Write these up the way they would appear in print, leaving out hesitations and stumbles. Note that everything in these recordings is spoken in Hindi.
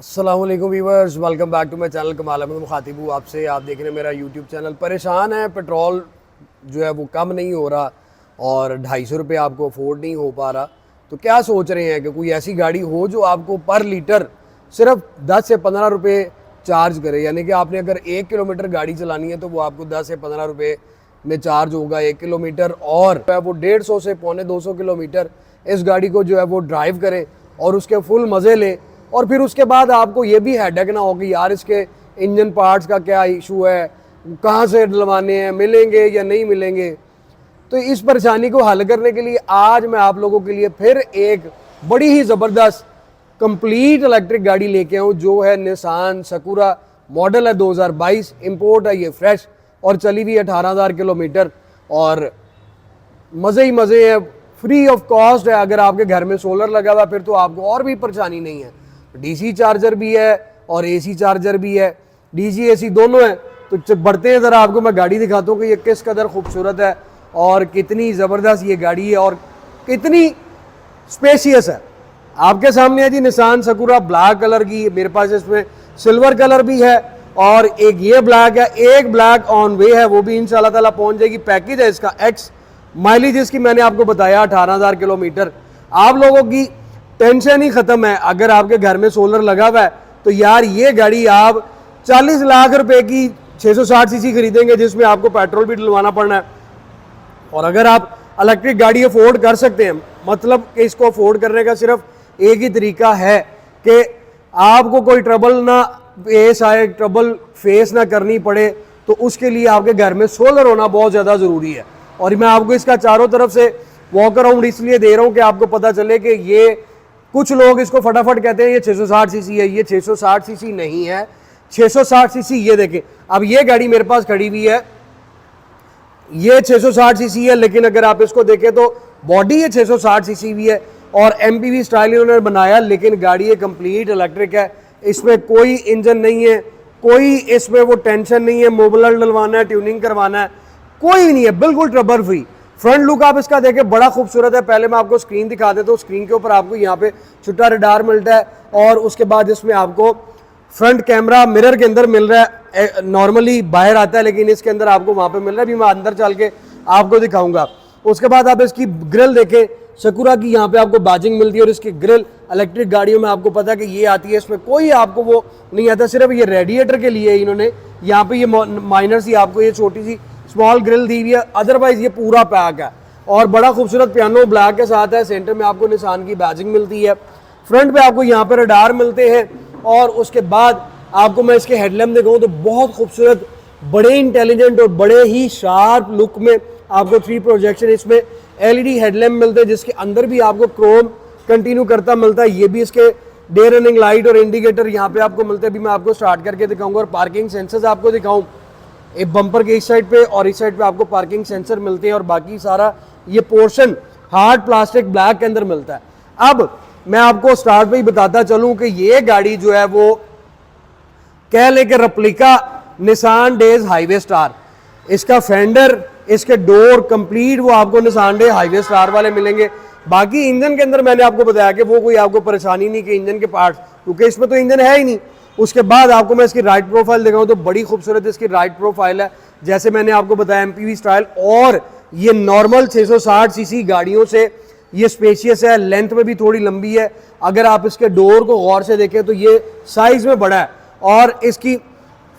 अस्सलामुअलैकुम viewers, welcome back to my channel. Kamal Ahmad मुखातिब हूँ आपसे। आप देख रहे हैं मेरा यूट्यूब चैनल। परेशान है, पेट्रोल जो है वो कम नहीं हो रहा और 250 रुपये आपको अफोर्ड नहीं हो पा रहा। तो क्या सोच रहे हैं कि कोई ऐसी गाड़ी हो जो आपको पर लीटर सिर्फ 10 से 15 रुपये चार्ज करे, यानी कि आपने अगर 1 किलोमीटर गाड़ी चलानी है तो वो आपको 10 से 15 रुपये में चार्ज होगा 1 किलोमीटर, और वो 150 से पौने 200 किलोमीटर इस गाड़ी को जो है वो ड्राइव करे और उसके फुल मज़े ले। और फिर उसके बाद आपको ये भी हेडेक ना हो कि यार इसके इंजन पार्ट्स का क्या इशू है, कहाँ से डलवाने हैं, मिलेंगे या नहीं मिलेंगे। तो इस परेशानी को हल करने के लिए आज मैं आप लोगों के लिए फिर एक बड़ी ही ज़बरदस्त कंप्लीट इलेक्ट्रिक गाड़ी लेके आऊँ, जो है निसान सकुरा। मॉडल है 2022, इंपोर्ट है ये फ्रेश और चली हुई 18,000 किलोमीटर और मज़े ही मज़े हैं, फ्री ऑफ कॉस्ट है। अगर आपके घर में सोलर लगा हुआ फिर तो आपको और भी परेशानी नहीं है। डीसी चार्जर भी है और एसी चार्जर भी है, डीसी एसी दोनों है। तो बढ़ते हैं ज़रा, आपको मैं गाड़ी दिखाता हूँ कि ये किस कदर खूबसूरत है और कितनी ज़बरदस्त ये गाड़ी है और कितनी स्पेशियस है। आपके सामने है जी निसान सकुरा ब्लैक कलर की। मेरे पास इसमें सिल्वर कलर भी है और एक ये ब्लैक है, एक ब्लैक ऑन वे है, वो भी इंशाल्लाह ताला पहुंच जाएगी। पैकेज है इसका एक्स, माइलेज इसकी मैंने आपको बताया 18,000 किलोमीटर। आप लोगों की टेंशन ही खत्म है। अगर आपके घर में सोलर लगा हुआ है तो यार ये गाड़ी आप 40 लाख रुपए की 660 सीसी खरीदेंगे, जिसमें आपको पेट्रोल भी डलवाना पड़ना है। और अगर आप इलेक्ट्रिक गाड़ी अफोर्ड कर सकते हैं, मतलब कि इसको अफोर्ड करने का सिर्फ एक ही तरीका है कि आपको कोई ट्रबल ना फेस आए, ट्रबल फेस ना करनी पड़े, तो उसके लिए आपके घर में सोलर होना बहुत ज़्यादा ज़रूरी है। और मैं आपको इसका चारों तरफ से वॉक अराउंड इसलिए दे रहा हूँ कि आपको पता चले कि ये, कुछ लोग इसको फटाफट कहते हैं ये 660 सीसी है, ये 660 सीसी नहीं है। 660 सीसी ये देखें, अब ये गाड़ी मेरे पास खड़ी हुई है, ये 660 सीसी है, लेकिन अगर आप इसको देखें तो बॉडी ये 660 सीसी भी है और एमपीवी स्टाइल इन्होंने बनाया, लेकिन गाड़ी ये कंप्लीट इलेक्ट्रिक है। इसमें कोई इंजन नहीं है, कोई इसमें वो टेंशन नहीं है मोबिलर डलवाना है, ट्यूनिंग करवाना है, कोई नहीं है, बिल्कुल ट्रबल फ्री। फ्रंट लुक आप इसका देखें, बड़ा खूबसूरत है। पहले मैं आपको स्क्रीन दिखा देता हूँ। स्क्रीन के ऊपर आपको यहाँ पे छोटा रडार मिलता है और उसके बाद इसमें आपको फ्रंट कैमरा मिरर के अंदर मिल रहा है। नॉर्मली बाहर आता है लेकिन इसके अंदर आपको वहाँ पे मिल रहा है, भी मैं अंदर चल के आपको दिखाऊंगा। उसके बाद आप इसकी ग्रिल देखें, सकुरा की यहाँ पे आपको बैजिंग मिलती है और इसकी ग्रिल इलेक्ट्रिक गाड़ियों में आपको पता है कि ये आती है, इसमें कोई आपको वो नहीं आता, सिर्फ ये रेडिएटर के लिए इन्होंने यहाँ पे ये माइनर सी आपको ये छोटी सी स्मॉल ग्रिल दी हुई है, अदरवाइज ये पूरा पैक है। और बड़ा खूबसूरत पियानो ब्लैक के साथ है। सेंटर में आपको निशान की बैजिंग मिलती है, फ्रंट पे आपको यहाँ पे रडार मिलते हैं और उसके बाद आपको मैं इसके हेडलैम्प दिखाऊं तो बहुत खूबसूरत, बड़े इंटेलिजेंट और बड़े ही शार्प लुक में आपको 3 प्रोजेक्शन इसमें एलईडी हेडलैम्प मिलते हैं, जिसके अंदर भी आपको क्रोम कंटिन्यू करता मिलता है। ये भी इसके डे रनिंग लाइट और इंडिकेटर यहाँ पे आपको मिलते हैं, भी मैं आपको स्टार्ट करके दिखाऊंगा। और पार्किंग सेंसर्स आपको दिखाऊं, एक बम्पर के इस साइड पे और इस साइड पे आपको पार्किंग सेंसर मिलते हैं और बाकी सारा ये पोर्शन हार्ड प्लास्टिक ब्लैक के अंदर मिलता है। अब मैं आपको स्टार्ट पे ही बताता चलूं कि ये गाड़ी जो है वो कह ले के replica Nissan days highway star, इसका फेंडर, इसके डोर कंप्लीट वो आपको निसान डे हाईवे स्टार वाले मिलेंगे। बाकी इंजन के अंदर मैंने आपको बताया कि वो कोई आपको परेशानी नहीं कि इंजन के पार्ट्स, क्योंकि इसमें तो इंजन है ही नहीं। उसके बाद आपको मैं इसकी राइट प्रोफाइल दिखाऊं तो बड़ी खूबसूरत इसकी राइट प्रोफाइल है, जैसे मैंने आपको बताया एमपीवी स्टाइल। और ये नॉर्मल 660 सीसी गाड़ियों से ये स्पेशियस है, लेंथ में भी थोड़ी लंबी है। अगर आप इसके डोर को गौर से देखें तो ये साइज में बड़ा है। और इसकी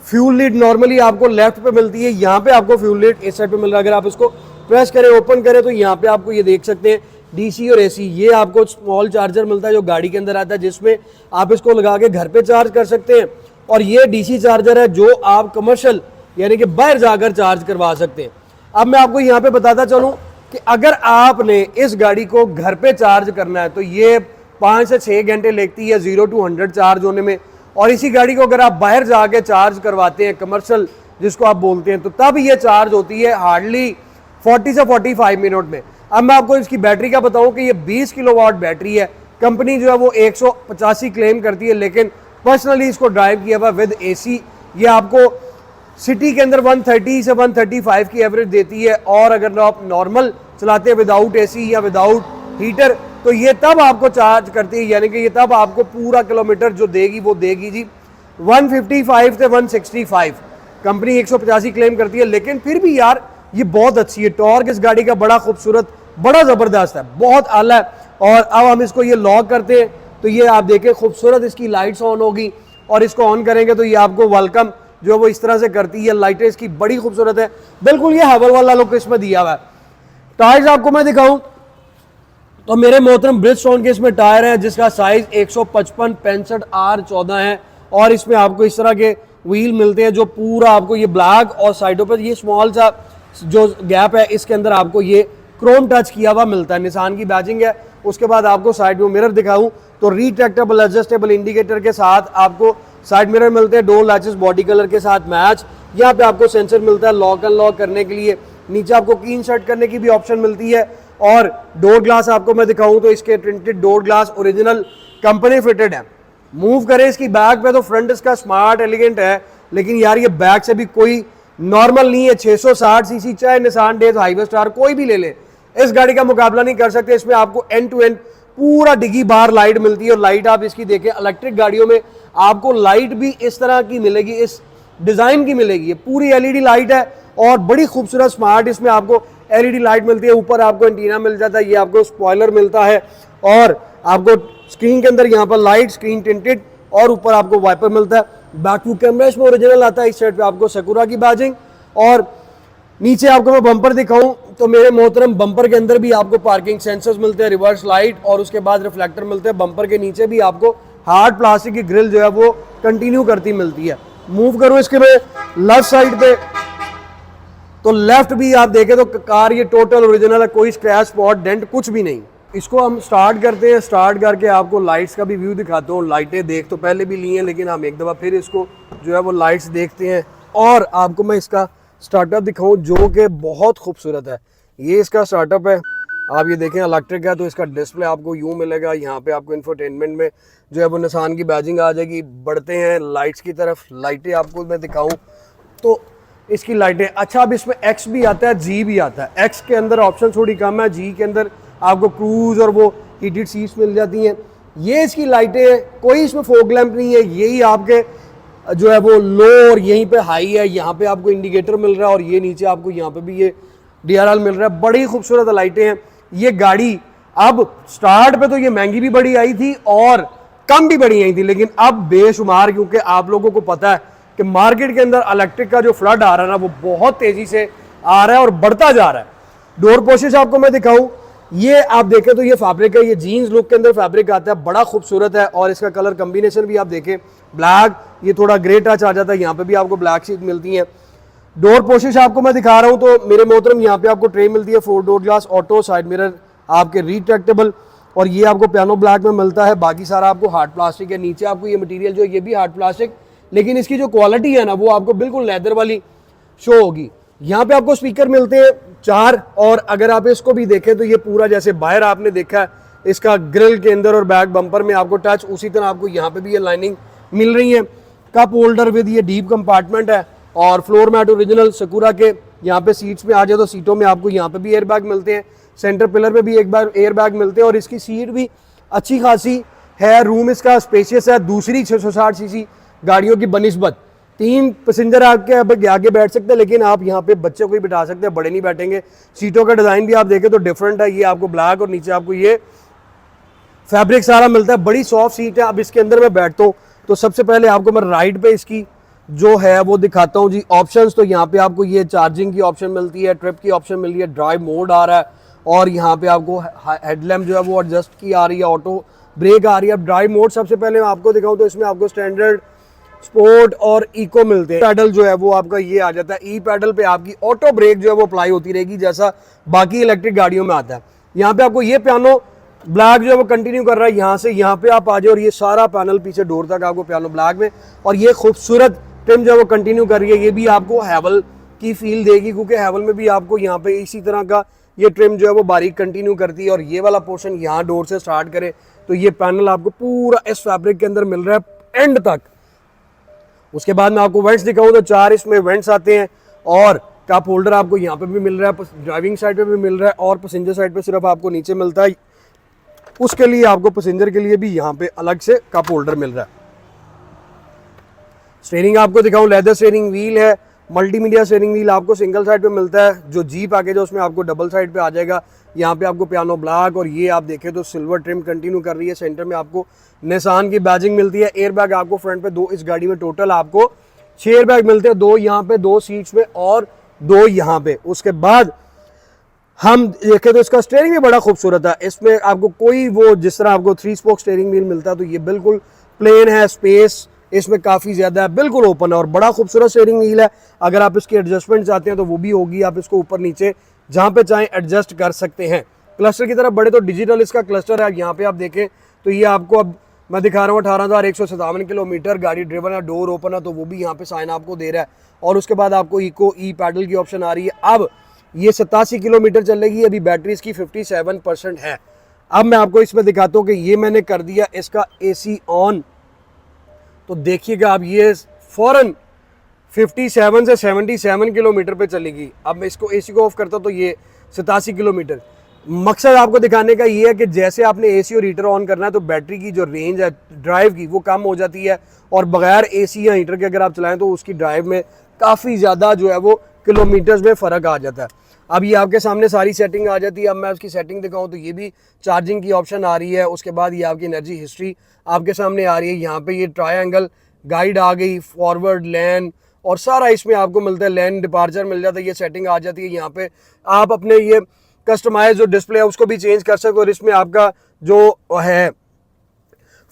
फ्यूल लीड नॉर्मली आपको लेफ्ट पे मिलती है, यहाँ पे आपको फ्यूल लीड इस साइड पे मिल रहा है। अगर आप इसको प्रेस करें, ओपन करें तो यहाँ पे आपको ये देख सकते हैं डीसी और एसी। ये आपको स्मॉल चार्जर मिलता है जो गाड़ी के अंदर आता है, जिसमें आप इसको लगा के घर पे चार्ज कर सकते हैं। और ये डीसी चार्जर है जो आप कमर्शियल यानी कि बाहर जाकर चार्ज करवा सकते हैं। अब मैं आपको यहाँ पे बताता चलूँ कि अगर आपने इस गाड़ी को घर पे चार्ज करना है तो ये 5 से 6 घंटे लगती है 0 to 100 चार्ज होने में। और इसी गाड़ी को अगर आप बाहर जाके चार्ज करवाते हैं, कमर्शियल जिसको आप बोलते हैं, तो तब ये चार्ज होती है हार्डली 40 से 45 मिनट में। अब मैं आपको इसकी बैटरी का बताऊं कि ये 20 किलोवाट बैटरी है। कंपनी जो है वो 185 क्लेम करती है, लेकिन पर्सनली इसको ड्राइव किया हुआ विद एसी ये आपको सिटी के अंदर 130 से 135 की एवरेज देती है। और अगर आप नॉर्मल चलाते हैं विदाउट एसी या विदाउट हीटर तो ये तब आपको चार्ज करती है, यानी कि ये तब आपको पूरा किलोमीटर जो देगी वो देगी जी 155 से 165। कंपनी 185 क्लेम करती है, लेकिन फिर भी यार ये बहुत अच्छी है। टॉर्क इस गाड़ी का बड़ा खूबसूरत, बड़ा ज़बरदस्त है, बहुत आला है। और अब हम इसको ये लॉक करते हैं तो ये आप देखें खूबसूरत इसकी लाइट्स ऑन होगी, और इसको ऑन करेंगे तो ये आपको वेलकम जो है वो इस तरह से करती है। लाइटें इसकी बड़ी खूबसूरत है, बिल्कुल ये हवल वाला लुक इसमें दिया हुआ है। टायर्स आपको मैं दिखाऊं तो मेरे मोहतरम ब्रिजस्टोन के इसमें टायर है, जिसका साइज 155 R14 है, और इसमें आपको इस तरह के व्हील मिलते हैं जो पूरा आपको ये ब्लैक, और साइडों पर ये स्मॉल सा जो गैप है इसके अंदर आपको ये क्रोम टच किया हुआ मिलता है। निशान की बैजिंग है। उसके बाद आपको साइड में मिरर दिखाऊं तो रिट्रैक्टेबल एडजस्टेबल इंडिकेटर के साथ आपको साइड मिरर मिलते हैं, डोर लैचेस बॉडी कलर के साथ मैच। यहाँ पे आपको सेंसर मिलता है लॉक अनलॉक करने के लिए। नीचे आपको की इंसर्ट करने की भी ऑप्शन मिलती है। और डोर ग्लास आपको मैं दिखाऊं तो इसके tinted door glass original company fitted है। मूव करें इसकी बैक पे तो फ्रंट इसका स्मार्ट एलिगेंट है, लेकिन यार ये बैक से भी कोई नॉर्मल नहीं है। 660 सीसी चाहे निसान डेज हाईवे स्टार कोई भी ले ले, इस गाड़ी का मुकाबला नहीं कर सकते। इसमें आपको एंड टू एंड पूरा डिगी बार लाइट मिलती है, और लाइट आप इसकी देखें, इलेक्ट्रिक गाड़ियों में आपको लाइट भी इस तरह की मिलेगी, इस डिजाइन की मिलेगी। ये पूरी एलईडी लाइट है और बड़ी खूबसूरत स्मार्ट इसमें आपको एलईडी लाइट मिलती है। ऊपर आपको एंटीना मिल जाता है, ये आपको स्पॉइलर मिलता है, और आपको स्क्रीन के अंदर यहाँ पर लाइट स्क्रीन टिंटेड, और ऊपर आपको वाइपर मिलता है। बैक टू कैमरा इसमें ओरिजिनल आता है। इस साइड पे आपको सकुरा की बैजिंग, और नीचे आपको मैं बम्पर दिखाऊं तो मेरे मोहतरम बम्पर के अंदर भी आपको पार्किंग सेंसर्स मिलते हैं, रिवर्स लाइट, और उसके बाद रिफ्लेक्टर मिलते हैं। बम्पर के नीचे भी आपको हार्ड प्लास्टिक की ग्रिल जो है वो कंटिन्यू करती मिलती है। मूव करूं इसके में लेफ्ट साइड पे तो लेफ्ट भी आप देखें तो कार ये टोटल ओरिजिनल है, कोई स्क्रैच स्पॉट डेंट कुछ भी नहीं। इसको हम स्टार्ट करते हैं। स्टार्ट करके आपको लाइट्स का भी व्यू दिखाता हूँ। लाइटें देख तो पहले भी ली हैं, लेकिन हम एक दफ़ा फिर इसको जो है वो लाइट्स देखते हैं, और आपको मैं इसका स्टार्टअप दिखाऊं जो कि बहुत खूबसूरत है। ये इसका स्टार्टअप है, आप ये देखें इलेक्ट्रिक है, तो इसका डिस्प्ले आपको यूँ मिलेगा। यहाँ पे आपको इंफोटेनमेंट में जो है वो निशान की बैजिंग आ जाएगी। बढ़ते हैं लाइट्स की तरफ। लाइटें आपको मैं दिखाऊं तो इसकी लाइटें, अच्छा अब इसमें एक्स भी आता है, जी भी आता है। एक्स के अंदर ऑप्शन थोड़ी कम है, जी के अंदर आपको क्रूज और वो हीटेड सीट्स मिल जाती हैं। ये इसकी लाइटें हैं, कोई इसमें फोग लैंप नहीं है। यही आपके जो है वो लो और यहीं पे हाई है। यहाँ पे आपको इंडिकेटर मिल रहा है, और ये नीचे आपको यहाँ पे भी ये DRL मिल रहा है। बड़ी खूबसूरत लाइटें हैं। ये गाड़ी अब स्टार्ट पे तो ये महंगी भी बड़ी आई थी और कम भी बड़ी आई थी, लेकिन अब बेशुमार, क्योंकि आप लोगों को पता है कि मार्केट के अंदर इलेक्ट्रिक का जो फ्लड आ रहा है ना वो बहुत तेजी से आ रहा है और बढ़ता जा रहा है। डोर पोशिश आपको मैं दिखाऊं, ये आप देखें तो ये फैब्रिक है, ये जीन्स लुक के अंदर फैब्रिक आता है, बड़ा खूबसूरत है। और इसका कलर कॉम्बिनेशन भी आप देखें, ब्लैक, ये थोड़ा ग्रे टच आ जाता है। यहाँ पे भी आपको ब्लैक शीट मिलती है। डोर पोशिश आपको मैं दिखा रहा हूँ तो मेरे मोहतरम यहाँ पे आपको ट्रे मिलती है, 4 door glass auto, side mirror आपके रिट्रैक्टेबल, और ये आपको पियानो ब्लैक में मिलता है। बाकी सारा आपको हार्ड प्लास्टिक है। नीचे आपको ये मटेरियल जो है ये भी हार्ड प्लास्टिक, लेकिन इसकी जो क्वालिटी है ना वो आपको बिल्कुल लेदर वाली शो होगी। यहाँ पे आपको स्पीकर मिलते हैं 4, और अगर आप इसको भी देखें तो ये पूरा जैसे बाहर आपने देखा है इसका ग्रिल के अंदर और बैक बम्पर में आपको टच, उसी तरह आपको यहाँ पे भी ये लाइनिंग मिल रही है। कप होल्डर विद ये डीप कंपार्टमेंट है, और फ्लोर मैट ओरिजिनल सकुरा के। यहाँ पे सीट्स में आ जाए तो सीटों में आपको यहाँ पे भी एयर बैग मिलते हैं, सेंटर पिलर पे भी एक बार एयर बैग मिलते हैं, और इसकी सीट भी अच्छी खासी है। रूम इसका स्पेशियस है, दूसरी 660 सीसी गाड़ियों की बनिस्बत। 3 पैसेंजर आपके आगे बैठ सकते हैं, लेकिन आप यहाँ पे बच्चे को भी बैठा सकते हैं, बड़े नहीं बैठेंगे। सीटों का डिज़ाइन भी आप देखें तो डिफरेंट है, ये आपको ब्लैक और नीचे आपको ये फैब्रिक सारा मिलता है। बड़ी सॉफ्ट सीट है। अब इसके अंदर मैं बैठता हूँ तो सबसे पहले आपको मैं राइट पे इसकी जो है वो दिखाता हूँ जी ऑप्शंस। तो यहाँ पे आपको ये चार्जिंग की ऑप्शन मिलती है, ट्रिप की ऑप्शन मिल रही है, ड्राइव मोड आ रहा है, और यहाँ पे आपको हेडलैम्प जो है वो एडजस्ट की आ रही है, ऑटो ब्रेक आ रही है। अब ड्राइव मोड सबसे पहले मैं आपको दिखाऊँ तो इसमें आपको स्टैंडर्ड, स्पोर्ट और इको मिलते हैं। पैडल जो है वो आपका ये आ जाता है। ई पैडल पे आपकी ऑटो ब्रेक जो है वो अप्लाई होती रहेगी, जैसा बाकी इलेक्ट्रिक गाड़ियों में आता है। यहाँ पे आपको ये पियानो ब्लैक जो है वो कंटिन्यू कर रहा है, यहाँ से यहाँ पे आप आ जाओ, और ये सारा पैनल पीछे डोर तक आपको पियानो ब्लैक में, और ये खूबसूरत ट्रिम जो है वो कंटिन्यू कर रही है। ये भी आपको हैवल की फील देगी, क्योंकि हैवल में भी आपको यहाँ पे इसी तरह का ये ट्रिम जो है वो बारीक कंटिन्यू करती है। और ये वाला पोर्शन यहाँ डोर से स्टार्ट करे तो ये पैनल आपको पूरा इस फैब्रिक के अंदर मिल रहा है एंड तक। उसके बाद मैं आपको वेंट्स दिखाऊं तो 4 इसमें वेंट्स आते हैं, और कप होल्डर आपको यहाँ पे भी मिल रहा है, ड्राइविंग साइड पे भी मिल रहा है, और पैसेंजर साइड पे सिर्फ आपको नीचे मिलता है। उसके लिए आपको पैसेंजर के लिए भी यहाँ पे अलग से कप होल्डर मिल रहा है। स्टीयरिंग आपको दिखाऊं, लेदर स्टीयरिंग व्हील है, मल्टीमीडिया स्टीयरिंग व्हील आपको सिंगल साइड पे मिलता है। जो जी पैकेज है उसमें आपको डबल साइड पे आ जाएगा। यहाँ पे आपको पियानो ब्लैक और ये आप देखें तो सिल्वर ट्रिम कंटिन्यू कर रही है। सेंटर में आपको निसान की बैजिंग मिलती है। एयर बैग आपको फ्रंट पे 2 इस गाड़ी में टोटल आपको 6 एयर बैग मिलते हैं, 2 यहाँ पे 2 सीट्स में और 2 यहाँ पे। उसके बाद हम देखें तो इसका स्टीयरिंग भी बड़ा खूबसूरत है। इसमें आपको कोई वो जिस तरह आपको 3 स्पोक स्टीयरिंग व्हील मिलता है तो ये बिल्कुल प्लेन है, स्पेस इसमें काफ़ी ज़्यादा है, बिल्कुल ओपन है और बड़ा खूबसूरत स्टीयरिंग व्हील है। अगर आप इसकी एडजस्टमेंट चाहते हैं तो वो भी होगी, आप इसको ऊपर नीचे जहाँ पे चाहें एडजस्ट कर सकते हैं। क्लस्टर की तरफ बढ़े तो डिजिटल इसका क्लस्टर है। यहाँ पे आप देखें तो ये आपको अब मैं दिखा रहा हूँ 18,157 किलोमीटर गाड़ी ड्रिवन है, डोर ओपन है, तो वो भी यहाँ पे साइन आपको दे रहा है। और उसके बाद आपको इको ई पैडल की ऑप्शन आ रही है। अब ये 87 किलोमीटर चलेगी, अभी बैटरी इसकी 57% है। अब मैं आपको इसमें दिखाता हूँ कि ये मैंने कर दिया इसका AC ऑन, तो देखिएगा अब ये फौरन 57 से 77 किलोमीटर पे चलेगी। अब मैं इसको AC को ऑफ करता हूँ तो ये 87 किलोमीटर। मकसद आपको दिखाने का ये है कि जैसे आपने AC और हीटर ऑन करना है तो बैटरी की जो रेंज है ड्राइव की वो कम हो जाती है, और बगैर AC या हीटर के अगर आप चलाएं तो उसकी ड्राइव में काफ़ी ज़्यादा जो है वो किलोमीटर्स में फ़र्क आ जाता है। अब ये आपके सामने सारी सेटिंग आ जाती है। अब मैं उसकी सेटिंग दिखाऊं तो ये भी चार्जिंग की ऑप्शन आ रही है। उसके बाद ये आपकी एनर्जी हिस्ट्री आपके सामने आ रही है। यहाँ पे ये ट्रायंगल गाइड आ गई, फॉरवर्ड लैन और सारा इसमें आपको मिलता है। लैन डिपार्चर मिल जाता है, ये सेटिंग आ जाती है। यहाँ पे आप अपने ये कस्टमाइज जो डिस्प्ले है उसको भी चेंज कर सकते हो। और इसमें आपका जो है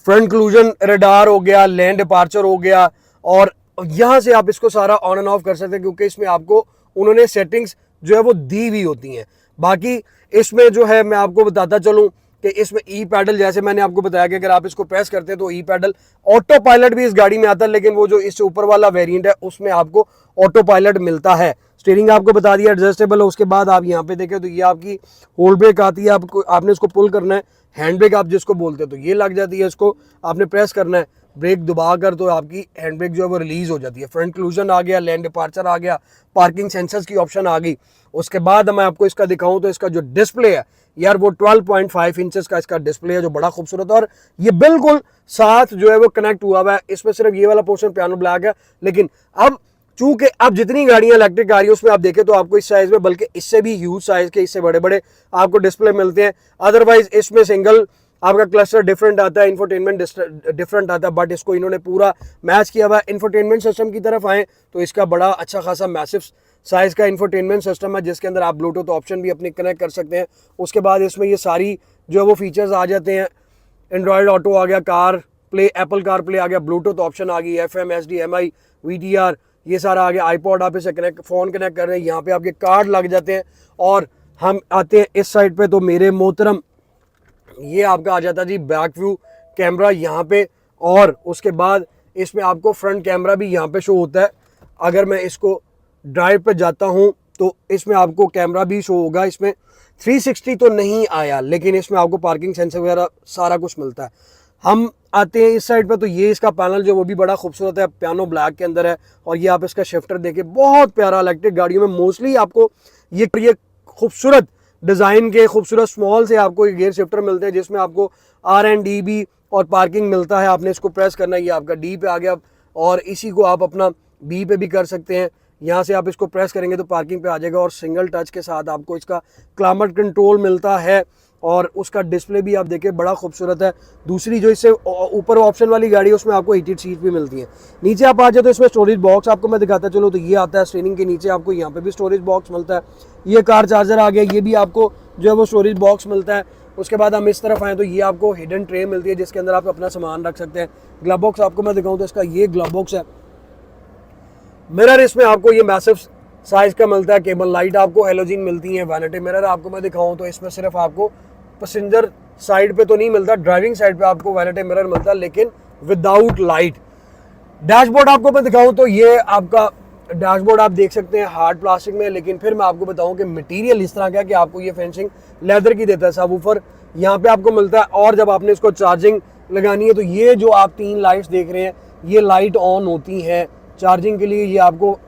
फ्रंट क्लूजन रडार हो गया, लैन डिपार्चर हो गया, और यहाँ से आप इसको सारा ऑन एंड ऑफ कर सकते हैं क्योंकि इसमें आपको उन्होंने सेटिंग्स जो है वो दी हुई होती हैं। बाकी इसमें जो है मैं आपको बताता चलूँ कि इसमें ई पैडल, जैसे मैंने आपको बताया कि अगर आप इसको प्रेस करते हैं तो ई पैडल, ऑटो पायलट भी इस गाड़ी में आता है, लेकिन वो जो इससे ऊपर वाला वेरिएंट है उसमें आपको ऑटो पायलट मिलता है। स्टीयरिंग आपको बता दिया एडजस्टेबल है। उसके बाद आप यहाँ पे देखें तो ये आपकी होल्ड ब्रेक आती है, आपको आपने इसको पुल करना है, हैंड ब्रेक आप जिसको बोलते हैं तो ये लग जाती है, इसको आपने प्रेस करना है, ब्रेक दबा कर तो आपकी हैंड ब्रेक जो है वो रिलीज हो जाती है। फ्रंट क्लूजन आ गया, लैन डिपार्चर आ गया, पार्किंग सेंसर्स की ऑप्शन आ गई। उसके बाद मैं आपको इसका दिखाऊं तो इसका जो डिस्प्ले है यार वो 12.5 इंचेस का इसका डिस्प्ले है जो बड़ा खूबसूरत है, और ये बिल्कुल साथ जो है वो कनेक्ट हुआ हुआ है। इसमें सिर्फ ये वाला पोर्शन पियानो ब्लैक है, लेकिन अब चूंकि अब जितनी गाड़ियां इलेक्ट्रिक आ रही है उसमें आप देखें तो आपको इस साइज में, बल्कि इससे भी ह्यूज साइज के, इससे बड़े बड़े आपको डिस्प्ले मिलते हैं। अदरवाइज इसमें सिंगल आपका क्लस्टर डिफरेंट आता है, इंफोटेनमेंट डिफरेंट आता है, बट इसको इन्होंने पूरा मैच किया हुआ है। इंफोटेनमेंट सिस्टम की तरफ आए तो इसका बड़ा अच्छा खासा मैसिव साइज का इंफोटेनमेंट सिस्टम है जिसके अंदर आप ब्लूटूथ ऑप्शन भी अपने कनेक्ट कर सकते हैं। उसके बाद इसमें ये सारी जो है वो फीचर्स आ जाते हैं। एंड्रॉयड ऑटो आ गया, car play, Apple car play आ गया, ब्लूटूथ ऑप्शन आ गई, FM, HDMI, VTR, ये सारा आ गया। आईपॉड आप इसे कनेक्ट, फ़ोन कनेक्ट कर रहे हैं, यहाँ पे आपके कार्ड लग जाते हैं। और हम आते हैं इस साइड पे तो मेरे मोहतरम ये आपका आ जाता है जी बैक व्यू कैमरा यहाँ पे, और उसके बाद इसमें आपको फ्रंट कैमरा भी यहाँ पे शो होता है। अगर मैं इसको ड्राइव पे जाता हूँ तो इसमें आपको कैमरा भी शो होगा। इसमें 360 तो नहीं आया, लेकिन इसमें आपको पार्किंग सेंसर वगैरह सारा कुछ मिलता है। हम आते हैं इस साइड पे तो ये इसका पैनल जो वो भी बड़ा खूबसूरत है, पियानो ब्लैक के अंदर है। और ये आप इसका शिफ्टर देखें, बहुत प्यारा। इलेक्ट्रिक गाड़ियों में मोस्टली आपको ये खूबसूरत डिज़ाइन के खूबसूरत स्मॉल से आपको गियर शिफ्टर मिलते हैं जिसमें आपको RNDB और पार्किंग मिलता है। आपने इसको प्रेस करना है, ये आपका D पे आ गया, और इसी को आप अपना B पे भी कर सकते हैं। यहाँ से आप इसको प्रेस करेंगे तो पार्किंग पे आ जाएगा, और सिंगल टच के साथ आपको इसका क्लाइमेट कंट्रोल मिलता है। और उसका डिस्प्ले भी आप देखें बड़ा खूबसूरत है। दूसरी जो इससे ऊपर ऑप्शन वाली गाड़ी है उसमें आपको हीटेड सीट भी मिलती है। नीचे आप आ जाए तो इसमें स्टोरेज बॉक्स आपको मैं दिखाता चलो, तो ये आता है स्टीयरिंग के नीचे, आपको यहाँ पे भी स्टोरेज बॉक्स मिलता है। ये कार चार्जर आ गया, ये भी आपको जो है वो स्टोरेज बॉक्स मिलता है। उसके बाद हम इस तरफ आएँ तो ये आपको हिडन ट्रे मिलती है जिसके अंदर आप अपना सामान रख सकते हैं। ग्लव बॉक्स आपको मैं दिखाऊँ तो इसका ये ग्लव बॉक्स है। मिरर इसमें आपको ये मैसिव साइज का मिलता है। केबल लाइट आपको हेलोजन मिलती है। वैनिटी मिरर आपको मैं दिखाऊँ तो इसमें सिर्फ आपको पैसेंजर साइड पे तो नहीं मिलता, ड्राइविंग साइड पे आपको वैनिटी मिरर मिलता है, लेकिन विदाउट लाइट। डैशबोर्ड आपको मैं दिखाऊं तो ये आपका डैशबोर्ड आप देख सकते हैं हार्ड प्लास्टिक में, लेकिन फिर मैं आपको बताऊं कि मटेरियल इस तरह का है कि आपको ये फेंसिंग लेदर की देता है। सबवूफर यहाँ पे आपको मिलता है, और जब आपने इसको चार्जिंग लगानी है तो ये जो आप 3 लाइट्स देख रहे हैं ये लाइट ऑन होती हैं चार्जिंग के लिए। ये आपको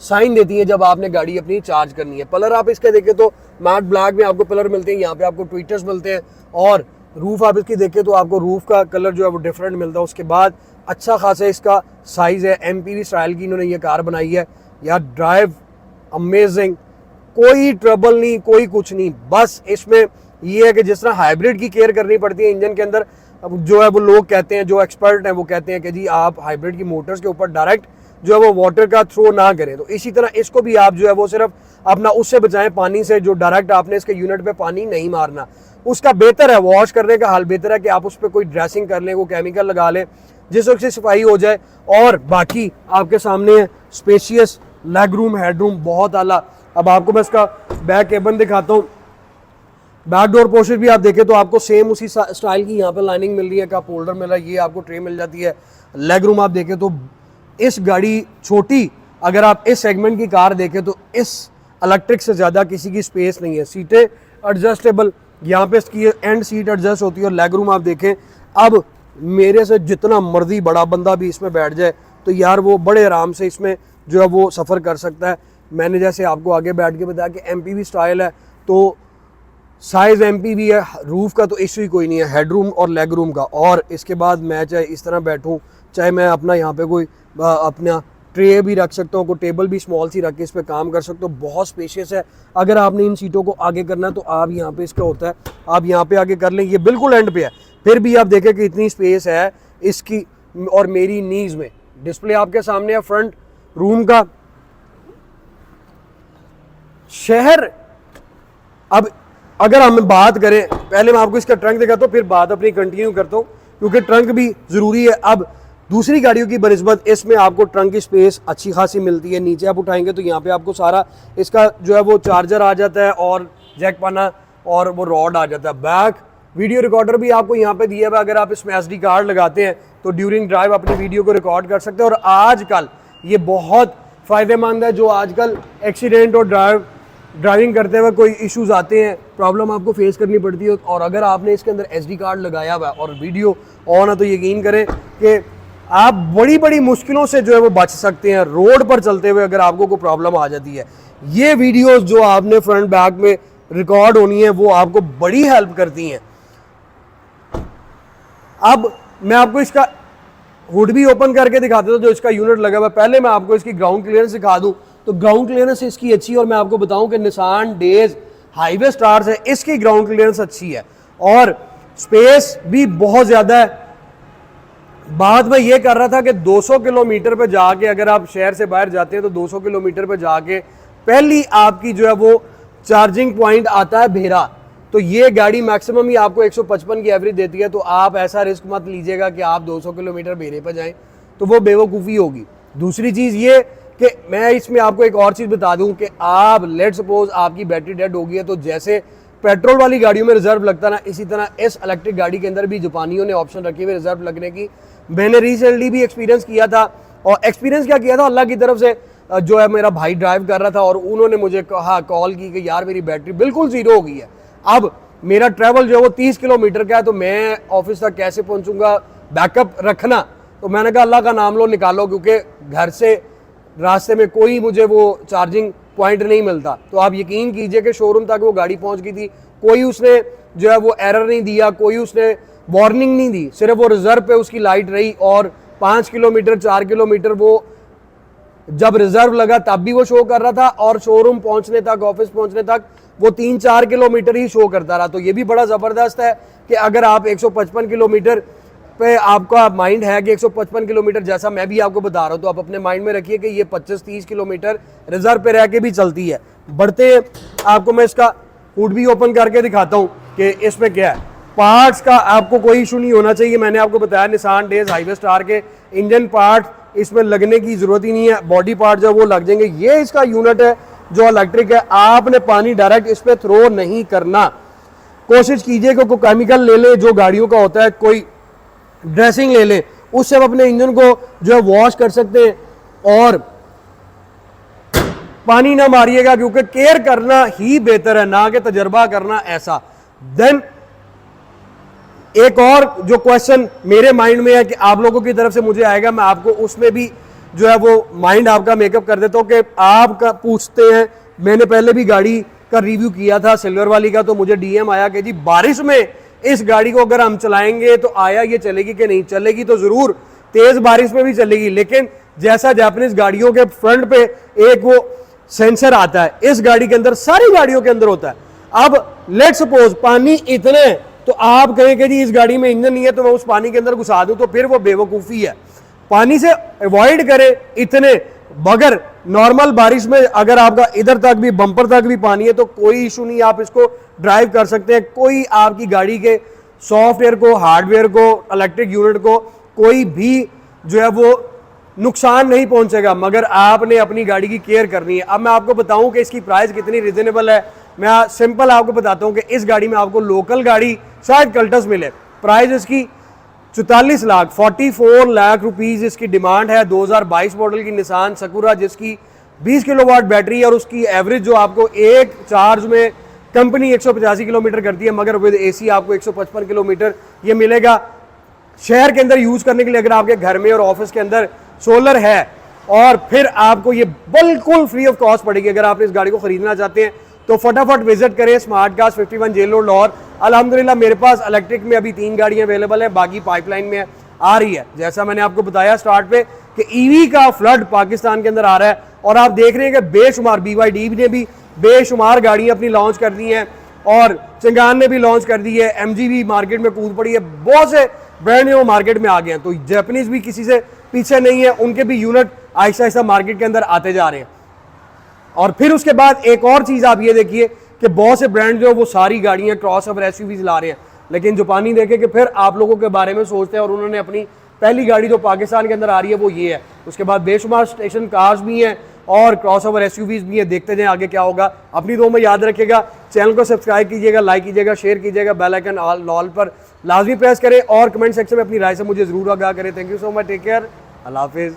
साइन देती है जब आपने गाड़ी अपनी चार्ज करनी है। पिलर आप इसके देखें तो मैट ब्लैक में आपको पिलर मिलते हैं, यहाँ पे आपको ट्विटर्स मिलते हैं, और रूफ़ आप इसकी देखें तो आपको रूफ़ का कलर जो है वो डिफरेंट मिलता है। उसके बाद अच्छा खासा इसका साइज़ है, MPV स्टाइल की इन्होंने ये कार बनाई है यार। ड्राइव अमेजिंग, कोई ट्रबल नहीं, कोई कुछ नहीं। बस इसमें ये है कि जिस तरह हाइब्रिड की केयर करनी पड़ती है इंजन के अंदर, अब जो है वो लोग कहते हैं, जो एक्सपर्ट हैं वो कहते हैं कि जी आप हाइब्रिड की मोटर्स के ऊपर डायरेक्ट जो है वो वाटर का थ्रो ना करें, तो इसी तरह इसको भी आप जो है वो सिर्फ अपना उससे बचाएं, पानी से, जो डायरेक्ट आपने इसके यूनिट पे पानी नहीं मारना। उसका बेहतर है वॉश करने का हाल बेहतर है कि आप उस पर कोई ड्रेसिंग कर लें, वो केमिकल लगा लें जिस वक्त से सफाई हो जाए। और बाकी आपके सामने spacious leg room, head room बहुत आला। अब आपको मैं इसका बैक केबिन दिखाता हूँ। बैक डोर पोर्शन भी आप देखें तो आपको सेम उसी स्टाइल की यहाँ पे लाइनिंग मिल रही है, कप होल्डर मिल रहा है, ये आपको ट्रे मिल जाती है। लेग रूम आप देखें तो इस गाड़ी छोटी, अगर आप इस सेगमेंट की कार देखें तो इस इलेक्ट्रिक से ज़्यादा किसी की स्पेस नहीं है। सीटें एडजस्टेबल, यहाँ पे इसकी एंड सीट एडजस्ट होती है। और लेग रूम आप देखें, अब मेरे से जितना मर्जी बड़ा बंदा भी इसमें बैठ जाए तो यार वो बड़े आराम से इसमें जो है वो सफ़र कर सकता है। मैंने जैसे आपको आगे बैठ के बताया कि MPV स्टाइल है तो साइज़ MPV है, रूफ़ का तो इशू ही कोई नहीं है, हेड रूम और लेग रूम का। और इसके बाद मैं चाहे इस तरह बैठूँ, चाहे मैं अपना यहाँ पे कोई अपना ट्रे भी रख सकता हूँ, कोई टेबल भी स्मॉल सी रख के इस पर काम कर सकता हूँ। बहुत स्पेशियस है। अगर आपने इन सीटों को आगे करना है तो आप यहाँ पे इसका होता है, आप यहाँ पे आगे कर लें, ये बिल्कुल एंड पे है। फिर भी आप देखें कि इतनी स्पेस है इसकी और मेरी नीज में। डिस्प्ले आपके सामने है फ्रंट रूम का। शहर, अब अगर हम बात करें, पहले मैं आपको इसका ट्रंक दिखाता हूँ, फिर बात अपनी कंटिन्यू करता हूँ क्योंकि ट्रंक भी ज़रूरी है। अब दूसरी गाड़ियों की बनिस्बत इसमें आपको ट्रंक की स्पेस अच्छी खासी मिलती है। नीचे आप उठाएंगे तो यहाँ पे आपको सारा इसका जो है वो चार्जर आ जाता है और जैक पाना और वो रॉड आ जाता है। बैक वीडियो रिकॉर्डर भी आपको यहाँ पे दिया हुआ है, अगर आप इसमें SD कार्ड लगाते हैं तो ड्यूरिंग ड्राइव अपनी वीडियो को रिकॉर्ड कर सकते हैं। और आजकल ये बहुत फ़ायदेमंद है, जो आजकल एक्सीडेंट और ड्राइविंग करते हुए कोई इश्यूज आते हैं, प्रॉब्लम आपको फेस करनी पड़ती है, और अगर आपने इसके अंदर SD कार्ड लगाया हुआ और वीडियो ऑन है तो यकीन करें कि आप बड़ी बड़ी मुश्किलों से जो है वो बच सकते हैं रोड पर चलते हुए अगर आपको कोई प्रॉब्लम आ जाती है। ये वीडियोस जो आपने फ्रंट बैक में रिकॉर्ड होनी है वो आपको बड़ी हेल्प करती हैं। अब मैं आपको इसका हुड भी ओपन करके दिखाता हूं जो इसका यूनिट लगा हुआ है। पहले मैं आपको इसकी ग्राउंड क्लियरेंस दिखा दूं तो ग्राउंड क्लियरेंस इसकी अच्छी है, और मैं आपको बताऊं कि निसान डेज हाईवे स्टार्स है, इसकी ग्राउंड क्लियरेंस अच्छी है और स्पेस भी बहुत ज़्यादा है। बात मैं ये कर रहा था कि 200 किलोमीटर पे जाके, अगर आप शहर से बाहर जाते हैं तो 200 किलोमीटर पे जाके पहली आपकी जो है वो चार्जिंग पॉइंट आता है भेरा, तो ये गाड़ी मैक्सिमम ही आपको 155 की एवरेज देती है। तो आप ऐसा रिस्क मत लीजिएगा कि आप 200 किलोमीटर भेरे पर जाएं, तो वो बेवकूफ़ी होगी। दूसरी चीज़ ये कि मैं इसमें आपको एक और चीज़ बता दूं कि आप लेट सपोज आपकी बैटरी डेड हो गई है, तो जैसे पेट्रोल वाली गाड़ियों में रिजर्व लगता ना, इसी तरह इस इलेक्ट्रिक गाड़ी के अंदर भी जापानियों ने ऑप्शन रखे हुए रिजर्व लगने की। मैंने रिसेंटली भी एक्सपीरियंस किया था, और एक्सपीरियंस क्या किया था, अल्लाह की तरफ से जो है मेरा भाई ड्राइव कर रहा था और उन्होंने मुझे कहा, कॉल की कि यार मेरी बैटरी बिल्कुल ज़ीरो हो गई है। अब मेरा ट्रैवल जो है वो 30 किलोमीटर का है, तो मैं ऑफिस तक कैसे पहुंचूंगा, बैकअप रखना। तो मैंने कहा अल्लाह का नाम लो, निकालो, क्योंकि घर से रास्ते में कोई मुझे वो चार्जिंग पॉइंट नहीं मिलता। तो आप यकीन कीजिए कि शोरूम तक वो गाड़ी पहुंच गई थी, कोई उसने जो है वो एरर नहीं दिया, कोई उसने वार्निंग नहीं दी, सिर्फ वो रिजर्व पे उसकी लाइट रही। और 5 किलोमीटर 4 किलोमीटर वो जब रिजर्व लगा तब भी वो शो कर रहा था, और शोरूम पहुंचने तक, ऑफिस पहुंचने तक वो 3-4 किलोमीटर ही शो करता रहा। तो ये भी बड़ा ज़बरदस्त है कि अगर आप 155 किलोमीटर पे आपका माइंड है कि 155 किलोमीटर, जैसा मैं भी आपको बता रहा हूँ, तो आप अपने माइंड में रखिए कि ये 25-30 किलोमीटर रिजर्व पे रह के भी चलती है। बढ़ते आपको मैं इसका हुड भी ओपन करके दिखाता हूँ कि इसमें क्या है। पार्ट्स का आपको कोई इशू नहीं होना चाहिए। मैंने आपको बताया निसान डेज हाईवे स्टार के इंजन पार्ट इसमें लगने की ज़रूरत ही नहीं है, बॉडी पार्ट जो वो लग जाएंगे। ये इसका यूनिट है जो इलेक्ट्रिक है, आपने पानी डायरेक्ट इस पर थ्रो नहीं करना। कोशिश कीजिए कि कोई केमिकल ले ले जो गाड़ियों का होता है, कोई ड्रेसिंग ले लें, उससे आप अपने इंजन को जो है वॉश कर सकते हैं। और पानी ना मारिएगा, क्योंकि केयर करना ही बेहतर है, ना कि तजर्बा करना ऐसा। देन एक और जो क्वेश्चन मेरे माइंड में है कि आप लोगों की तरफ से मुझे आएगा, मैं आपको उसमें भी जो है वो माइंड आपका मेकअप कर देता हूँ कि आप पूछते हैं। मैंने पहले भी गाड़ी का रिव्यू किया था सिल्वर वाली का, तो मुझे DM आया कि जी बारिश में इस गाड़ी को अगर हम चलाएंगे तो आया ये चलेगी कि नहीं, चलेगी तो जरूर, तेज बारिश में भी चलेगी, लेकिन जैसा जापानीज गाड़ियों के फ्रंट पे एक वो सेंसर आता है, इस गाड़ी के अंदर, सारी गाड़ियों के अंदर होता है। अब लेट सपोज पानी इतने, तो आप कहें कि जी इस गाड़ी में इंजन नहीं है तो मैं उस पानी के अंदर घुसा दूं, तो फिर वो बेवकूफ़ी है। पानी से अवॉइड करें इतने, मगर नॉर्मल बारिश में अगर आपका इधर तक भी, बम्पर तक भी पानी है तो कोई इशू नहीं, आप इसको ड्राइव कर सकते हैं। कोई आपकी गाड़ी के सॉफ्टवेयर को, हार्डवेयर को, इलेक्ट्रिक यूनिट को कोई भी जो है वो नुकसान नहीं पहुंचेगा, मगर आपने अपनी गाड़ी की केयर करनी है। अब मैं आपको बताऊं कि इसकी प्राइस कितनी रिजनेबल है। मैं सिंपल आपको बताता हूं कि इस गाड़ी में आपको लोकल गाड़ी शायद कल्टस मिले, प्राइस इसकी 44 लाख 44 लाख रुपीस इसकी डिमांड है। 2022 मॉडल की निसान सकुरा जिसकी 20 किलोवाट बैटरी है और उसकी एवरेज जो आपको एक चार्ज में कंपनी 185 किलोमीटर करती है, मगर विद एसी आपको 155 किलोमीटर ये मिलेगा। शहर के अंदर यूज करने के लिए अगर आपके घर में और ऑफिस के अंदर सोलर है, और फिर आपको ये बिल्कुल फ्री ऑफ कॉस्ट पड़ेगी। अगर आप इस गाड़ी को खरीदना चाहते हैं तो फटाफट विजिट करें Smart Cars 51 Jail Road Lahore. अल्हम्दुलिल्लाह मेरे पास इलेक्ट्रिक में अभी 3 गाड़ियां अवेलेबल है, बाकी पाइपलाइन में आ रही है। जैसा मैंने आपको बताया स्टार्ट पे कि ईवी का फ्लड पाकिस्तान के अंदर आ रहा है, और आप देख रहे हैं कि बेशुमार BYD ने भी बेशुमार गाड़ियां अपनी लॉन्च कर दी हैं, और चिंगान ने भी लॉन्च कर दी है, MG भी मार्केट में कूद पड़ी है, बहुत से ब्रांड वो मार्केट में आ गए हैं। तो जापानीज भी किसी से पीछे नहीं है, उनके भी यूनिट आहिस्ता आहिस्ता मार्केट के अंदर आते जा रहे हैं। और फिर उसके बाद एक और चीज़ आप ये देखिए कि बहुत से ब्रांड जो वो सारी गाड़ियाँ क्रॉस ओवर SUVs ला रहे हैं, लेकिन जापानी देखे कि फिर आप लोगों के बारे में सोचते हैं, और उन्होंने अपनी पहली गाड़ी जो पाकिस्तान के अंदर आ रही है वो ये है। उसके बाद बेशुमार स्टेशन कार्स भी हैं और क्रॉस ओवर SUVs भी हैं। देखते जाएं आगे क्या होगा। अपनी दुआ में याद रखिएगा, चैनल को सब्सक्राइब कीजिएगा, लाइक कीजिएगा, शेयर कीजिएगा, बेल आइकन ऑल पर लाजमी प्रेस करें, और कमेंट सेक्शन में अपनी राय से मुझे जरूर आगाह करें। Thank you so much, take care, अल्लाह हाफिज़।